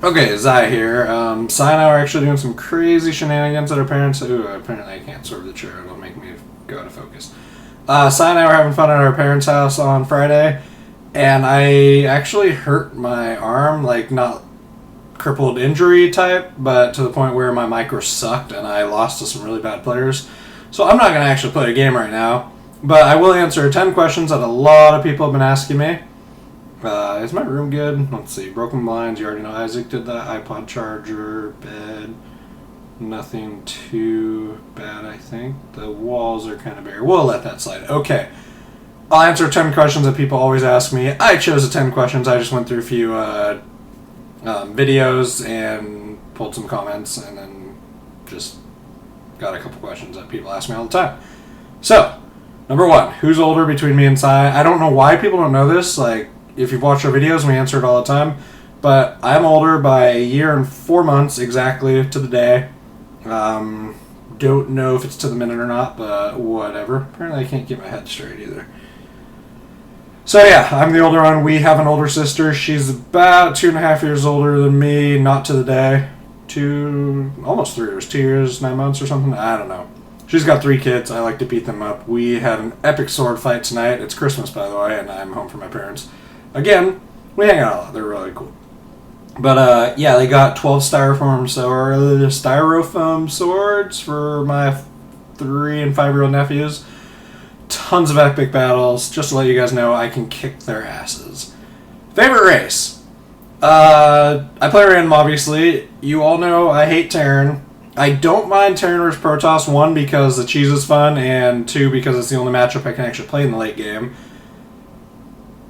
Okay, Zai here. Sai and I are actually doing some crazy shenanigans at our parents'. Ooh, apparently I can't swerve the chair. It'll make me go out of focus. Sai and I were having fun at our parents' house on Friday, and I actually hurt my arm, like not crippled injury type, but to the point where my micro sucked and I lost to some really bad players. So I'm not going to actually play a game right now, but I will answer 10 questions that a lot of people have been asking me. Is my room good? Let's see. Broken blinds, you already know Isaac did that. iPod charger, bed. Nothing too bad, I think. The walls are kind of bare. We'll let that slide. Okay. I'll answer 10 questions that people always ask me. I chose the 10 questions. I just went through a few videos and pulled some comments and then just got a couple questions that people ask me all the time. So, number one, who's older between me and Sai? I don't know why people don't know this. Like, if you've watched our videos, we answer it all the time. But I'm older by a year and 4 months exactly to the day. Don't know if it's to the minute or not, but whatever. Apparently I can't keep my head straight either. So yeah, I'm the older one. We have an older sister. She's about 2.5 years older than me, not to the day. Almost 3 years. 2 years, 9 months or something. I don't know. She's got 3 kids. I like to beat them up. We had an epic sword fight tonight. It's Christmas, by the way, and I'm home from my parents. Again, we hang out a lot. They're really cool. But, yeah, they got 12 styrofoam swords for my 3 and 5-year-old nephews. Tons of epic battles. Just to let you guys know, I can kick their asses. Favorite race? I play random, obviously. You all know I hate Terran. I don't mind Terran vs. Protoss, 1, because the cheese is fun, and 2, because it's the only matchup I can actually play in the late game.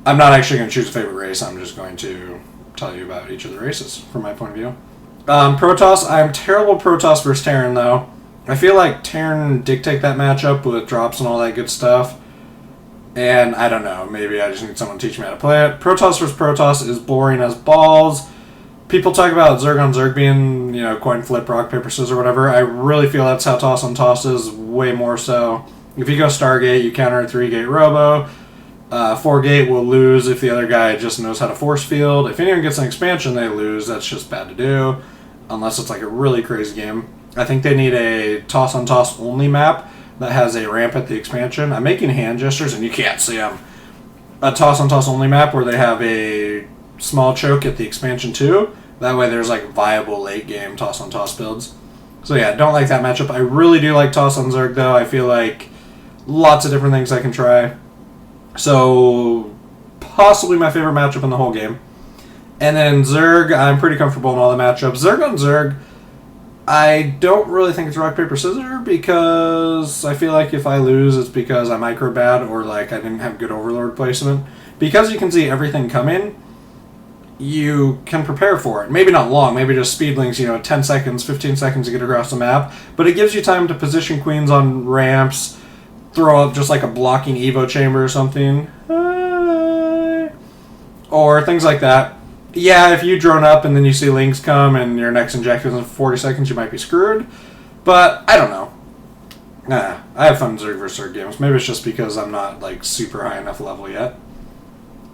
I'm not actually going to choose a favorite race. I'm just going to tell you about each of the races from my point of view. Protoss, I'm terrible Protoss versus Terran, though. I feel like Terran dictate that matchup with drops and all that good stuff. And I don't know, maybe I just need someone to teach me how to play it. Protoss vs. Protoss is boring as balls. People talk about Zerg on Zerg being, coin flip, rock, paper, scissors, or whatever. I really feel that's how toss on toss is, way more so. If you go Stargate, you counter a 3-gate robo. 4-gate will lose if the other guy just knows how to force field. If anyone gets an expansion, they lose. That's just bad to do, unless it's like a really crazy game. I think they need a toss-on-toss only map that has a ramp at the expansion. I'm making hand gestures, and you can't see them. A toss-on-toss only map where they have a small choke at the expansion too. That way there's like viable late-game toss-on-toss builds. So yeah, don't like that matchup. I really do like toss-on-Zerg, though. I feel like lots of different things I can try. So, possibly my favorite matchup in the whole game. And then Zerg, I'm pretty comfortable in all the matchups. Zerg on Zerg, I don't really think it's rock, paper, scissors, because I feel like if I lose, it's because I micro bad or like I didn't have good overlord placement. Because you can see everything coming, you can prepare for it. Maybe not long, maybe just speed links, 10 seconds, 15 seconds to get across the map. But it gives you time to position queens on ramps, throw up just like a blocking Evo chamber or something. Or things like that. Yeah, if you drone up and then you see links come and your next injections in 40 seconds, you might be screwed. But, I don't know. I have fun Zerg vs. Zerg games. Maybe it's just because I'm not, like, super high enough level yet.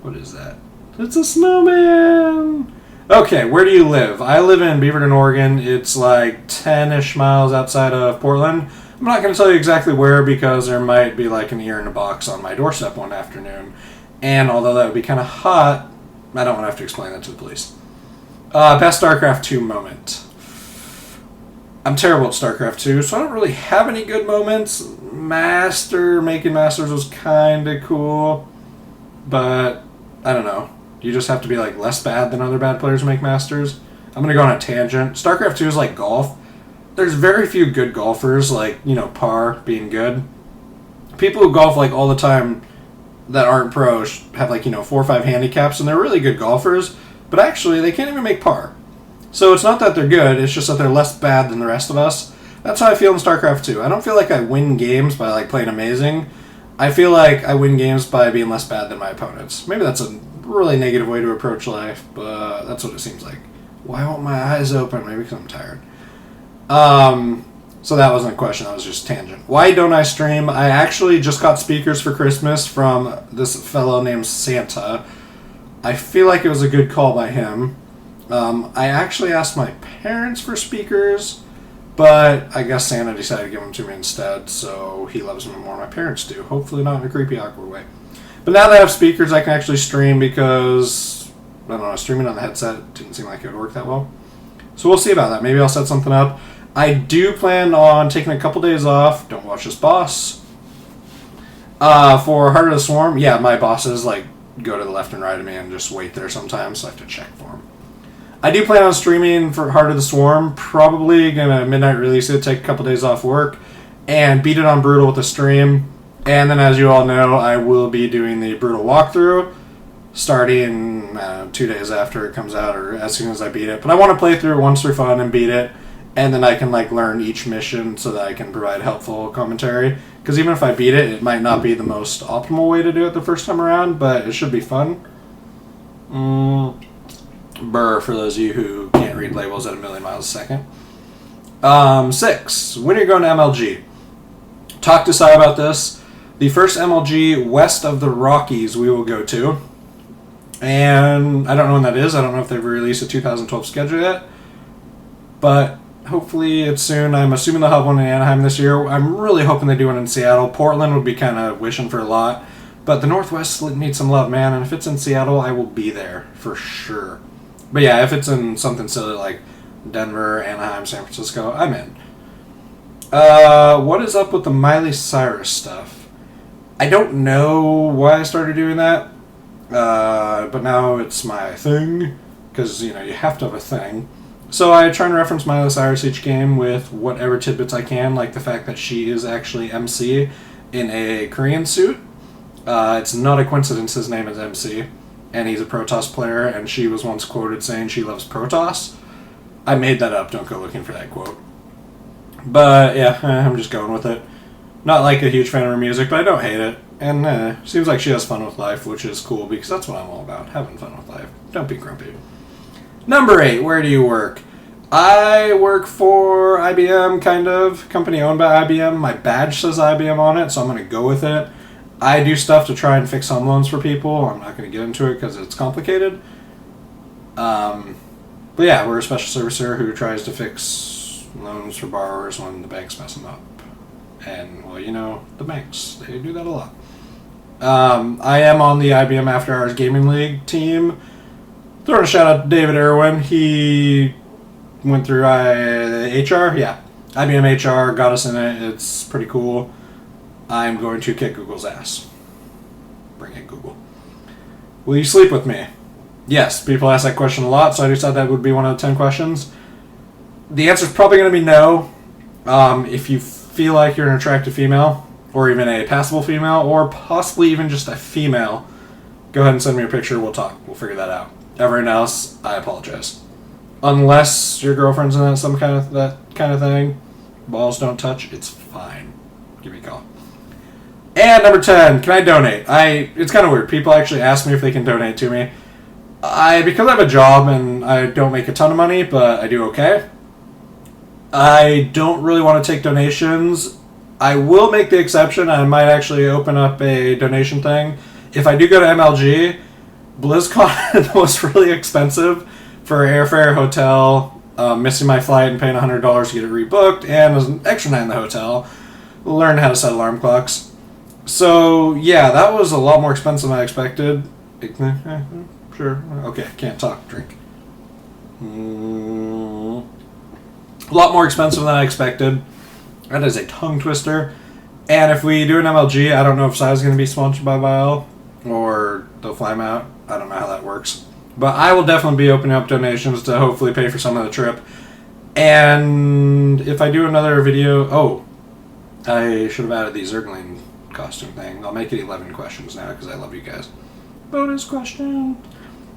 What is that? It's a snowman! Okay, where do you live? I live in Beaverton, Oregon. It's like 10-ish miles outside of Portland. I'm not going to tell you exactly where because there might be like an ear in a box on my doorstep one afternoon. And although that would be kind of hot, I don't want to have to explain that to the police. Best StarCraft 2 moment. I'm terrible at StarCraft 2, so I don't really have any good moments. Making Masters was kind of cool. But, I don't know. You just have to be like less bad than other bad players who make Masters. I'm going to go on a tangent. StarCraft 2 is like golf. There's very few good golfers, like, par being good. People who golf, like, all the time that aren't pros have, like, 4 or 5 handicaps, and they're really good golfers, but actually, they can't even make par. So it's not that they're good, it's just that they're less bad than the rest of us. That's how I feel in StarCraft 2. I don't feel like I win games by, like, playing amazing. I feel like I win games by being less bad than my opponents. Maybe that's a really negative way to approach life, but that's what it seems like. Why won't my eyes open? Maybe because I'm tired. So that wasn't a question, that was just a tangent. Why don't I stream? I actually just got speakers for Christmas from this fellow named Santa. I feel like it was a good call by him. I actually asked my parents for speakers, but I guess Santa decided to give them to me instead, so he loves me more than my parents do. Hopefully not in a creepy, awkward way. But now that I have speakers, I can actually stream because, I don't know, streaming on the headset didn't seem like it would work that well. So we'll see about that. Maybe I'll set something up. I do plan on taking a couple days off. Don't watch this, boss. For Heart of the Swarm, yeah, my bosses like go to the left and right of me and just wait there sometimes, so I have to check for them. I do plan on streaming for Heart of the Swarm. Probably gonna midnight release it, take a couple days off work, and beat it on Brutal with a stream. And then, as you all know, I will be doing the Brutal walkthrough starting 2 days after it comes out, or as soon as I beat it. But I want to play through it once for fun and beat it, and then I can like learn each mission so that I can provide helpful commentary. Because even if I beat it, it might not be the most optimal way to do it the first time around, but it should be fun. Burr, for those of you who can't read labels at a million miles a second. 6. When are you going to MLG? Talk to Sai about this. The first MLG west of the Rockies we will go to. And I don't know when that is. I don't know if they've released a 2012 schedule yet. But hopefully it's soon. I'm assuming they'll have one in Anaheim this year. I'm really hoping they do one in Seattle. Portland would be kind of wishing for a lot. But the Northwest needs some love, man. And if it's in Seattle, I will be there for sure. But yeah, if it's in something silly like Denver, Anaheim, San Francisco, I'm in. What is up with the Miley Cyrus stuff? I don't know why I started doing that, but now it's my thing, because, you know, you have to have a thing. So I try and reference Miley Cyrus each game with whatever tidbits I can, like the fact that she is actually MC in a Korean suit. It's not a coincidence his name is MC, and he's a Protoss player, and she was once quoted saying she loves Protoss. I made that up, don't go looking for that quote. But yeah, I'm just going with it. Not like a huge fan of her music, but I don't hate it. And seems like she has fun with life, which is cool, because that's what I'm all about, having fun with life. Don't be grumpy. Number 8, where do you work? I work for IBM, kind of. Company owned by IBM. My badge says IBM on it, so I'm going to go with it. I do stuff to try and fix home loans for people. I'm not going to get into it because it's complicated. But yeah, we're a special servicer who tries to fix loans for borrowers when the banks mess them up. And, well, you know, the banks, they do that a lot. I am on the IBM After Hours Gaming League team. Throwing a shout out to David Irwin. He went through HR. Yeah, IBM HR got us in it. It's pretty cool. I'm going to kick Google's ass. Bring it, Google. Will you sleep with me? Yes, people ask that question a lot, so I decided that would be one of the 10 questions. The answer is probably going to be no. If you feel like you're an attractive female, or even a passable female, or possibly even just a female, go ahead and send me a picture. We'll talk. We'll figure that out. Everyone else, I apologize. Unless your girlfriend's in some kind of that kind of thing, balls don't touch, it's fine. Give me a call. And number 10, can I donate? It's kind of weird. People actually ask me if they can donate to me. Because I have a job and I don't make a ton of money, but I do okay. I don't really want to take donations. I will make the exception. I might actually open up a donation thing. If I do go to MLG, BlizzCon was really expensive for airfare, hotel, missing my flight and paying $100 to get it rebooked, and as an extra night in the hotel, learn how to set alarm clocks. So, yeah, that was a lot more expensive than I expected. Sure. Okay, can't talk, drink. A lot more expensive than I expected. That is a tongue twister. And if we do an MLG, I don't know if Sai's going to be sponsored by Vile, or they'll fly him out. I don't know how that works. But I will definitely be opening up donations to hopefully pay for some of the trip. And if I do another video... I should have added the Zergling costume thing. I'll make it 11 questions now because I love you guys. Bonus question.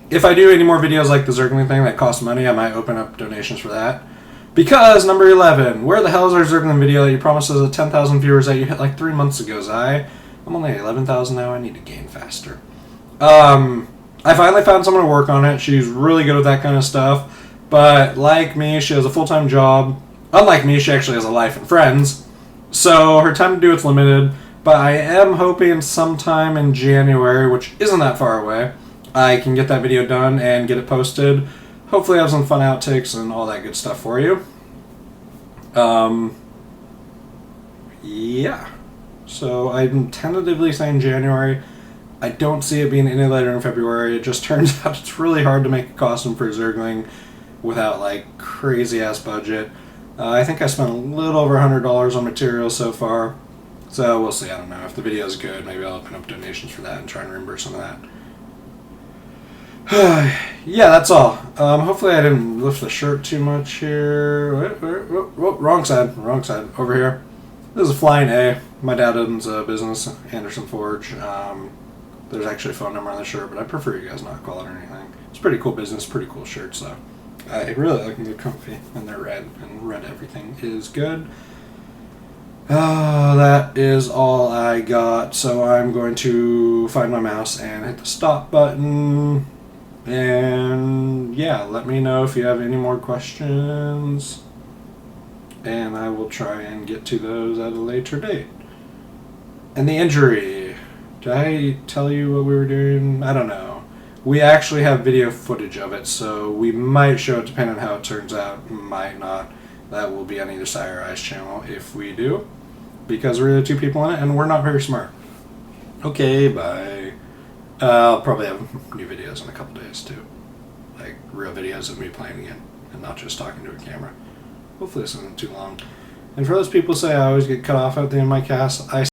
If I do any more videos like the Zergling thing that cost money, I might open up donations for that. Because, number 11, where the hell is our Zergling video that you promised us at 10,000 viewers that you hit like 3 months ago, Zai? I'm only at 11,000 now. I need to gain faster. I finally found someone to work on it. She's really good at that kind of stuff. But like me, she has a full-time job. Unlike me, she actually has a life and friends. So her time to do it's limited. But I am hoping sometime in January, which isn't that far away, I can get that video done and get it posted. hopefully I have some fun outtakes and all that good stuff for you. Yeah. So I'm tentatively saying January. I don't see it being any later in February. It just turns out it's really hard to make a costume for Zergling without like crazy ass budget. I think I spent a little over $100 on materials so far. So we'll see. I don't know. If the video is good, maybe I'll open up donations for that and try and reimburse some of that. Yeah, that's all. Hopefully I didn't lift the shirt too much here. Wrong side. Wrong side. Over here. This is a Flying A. My dad owns a business, Anderson Forge. There's actually a phone number on the shirt, but I prefer you guys not call it or anything. It's a pretty cool business, pretty cool shirts, though. I really like them. They're comfy, and they're red, and red everything is good. That is all I got, so I'm going to find my mouse and hit the stop button. And yeah, let me know if you have any more questions, and I will try and get to those at a later date. And the injury. Did I tell you what we were doing? I don't know. We actually have video footage of it, so we might show it depending on how it turns out. Might not. That will be on either side of our Ice channel if we do, because we're the two people in it, and we're not very smart. Okay, bye. I'll probably have new videos in a couple days, too. Like, real videos of me playing again, and not just talking to a camera. Hopefully this isn't too long. And for those people who say I always get cut off at the end of my cast, I